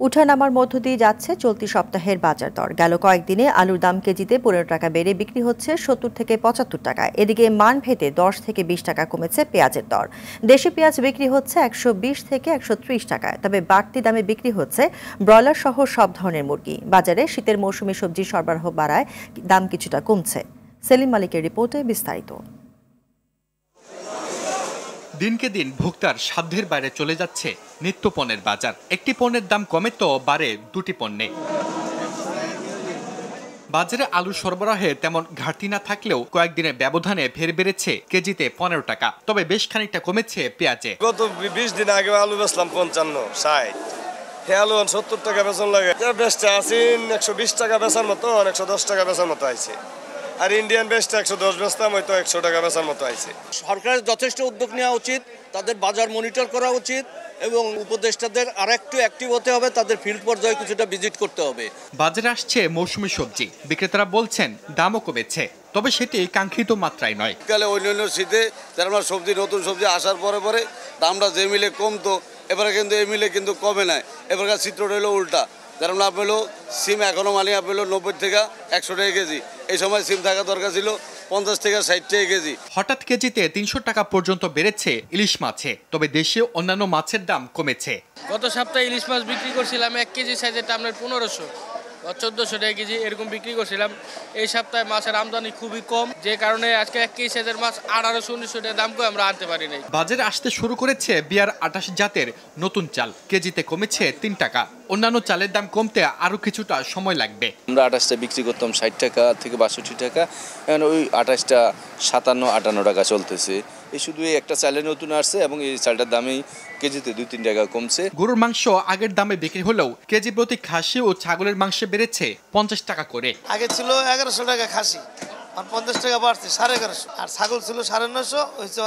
উঠানামার মধ্য দিয়ে যাচ্ছে চলতি সপ্তাহের বাজার দর। গেল কয়েকদিনে আলুর দাম কেজিতে 15 টাকা বেড়ে বিক্রি হচ্ছে 70 থেকে 75 টাকা। এদিকে মানভেদে 10 থেকে 20 টাকা কমেছে পেঁয়াজের দর। দেশি পেঁয়াজ বিক্রি হচ্ছে 120 থেকে 130 টাকায়, তবে বাড়তি দামে বিক্রি হচ্ছে ব্রয়লার সহ সব ধরনের মুরগি। বাজারে শীতের মৌসুমী সবজি সরবরাহ বাড়ায় দাম কিছুটা কমছে। সেলিম মালিকের রিপোর্টে বিস্তারিত। দিনকে দিন ভোক্তার সাধ্যের বাইরে চলে যাচ্ছে নিত্য পণ্যের বাজার। একটি পণ্যের দাম কমে তো বাড়ে দুটি পণ্যে। বাজারে আলু সরবরাহে তেমন ঘাটতি না থাকলেও কয়েকদিনের ব্যবধানে ফের বেড়েছে কেজিতে 15 টাকা। তবে বেশ খানিকটা কমেছে পেঁয়াজে। গত 20 দিন আগে আলু বেচলাম 55-60, আলু 70 টাকা বেচন লাগে। বেচটা আছি 120 টাকা বেচার মতো, 110 টাকা বেচার মতো আইছে। আর ইন্ডিয়ান বেচটা 110 বেচতাম, হয়তো 100 টাকা বেচার মতো আইছে। সরকারের যথেষ্ট উদ্যোগ নেওয়া উচিত, তাদের বাজার মনিটর করা উচিত এবং উপদেষ্টাদের আরেকটু অ্যাক্টিভ হতে হবে, তাদের ফিল্ড পর্যায়ে কিছুটা ভিজিট করতে হবে। বাজারে আসছে মৌসুমী সবজি, বিক্রেতারা বলছেন দামও কমেছে, তবে সেটি কাঙ্ক্ষিত মাত্রায় নয়। কালে অন্যান্য শীতে যারা সবজি নতুন সবজি আসার পরে পরে দামটা যে মিলে কমতো, এবারে কিন্তু এই মিলে কিন্তু কমে নাই। এবারকার চিত্রটা হলো উল্টা। যেমন আপনার সিম এখনো মালিক আপনার 90 থেকে 100 টাকা কেজি, এই সময় সিম থাকা দরকার ছিল 50 থেকে 60 টাকা কেজি। হঠাৎ কেজিতে 300 টাকা পর্যন্ত বেড়েছে ইলিশ মাছে, তবে দেশীয় অন্যান্য মাছের দাম কমেছে। গত সপ্তাহে ইলিশ মাছ বিক্রি করছিলাম 1 কেজি সাইজেরটা আপনার 1500 বা 1400 টাকা কেজি এরকম বিক্রি করছিলাম। এই সপ্তাহে মাছের আমদানি খুবই কম, যে কারণে আজকে 1 কেজি সাইজের মাছ 1800-1900 টাকা দাম করে আমরা আনতে পারি নাই। বাজারে আসতে শুরু করেছে বিয়ার 28 জাতের নতুন চাল, কেজিতে কমেছে 3 টাকা। অন্যান্য চালের দাম কমতে আরো কিছুটা সময় লাগবে। আমরা 28টা বিক্রি করতাম 60 টাকা থেকে 62 টাকা, এখন ওই 28টা 57-58 টাকা চলতেছে। এই শুধু এই একটা চালের নতুন আসছে এবং এই চালটার দামেই কেজিতে 2-3 টাকা কমছে। গরুর মাংস আগের দামে বিক্রি হলেও কেজি প্রতি খাসি ও ছাগলের মাংসে বেড়েছে 50 টাকা করে। আগে ছিল 1100 টাকা খাসি, আর 50 টাকা বাড়ছে 1150, আর ছাগল ছিল 950, হয়েছে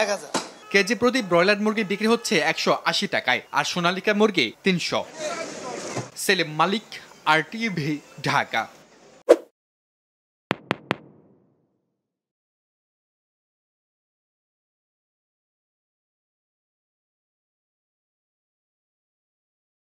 1000। কেজি প্রতি ব্রয়লার মুরগি বিক্রি হচ্ছে 180 টাকায়, আর সোনালিকা মুরগি 300। সেলিম মালিক, RTV, ঢাকা।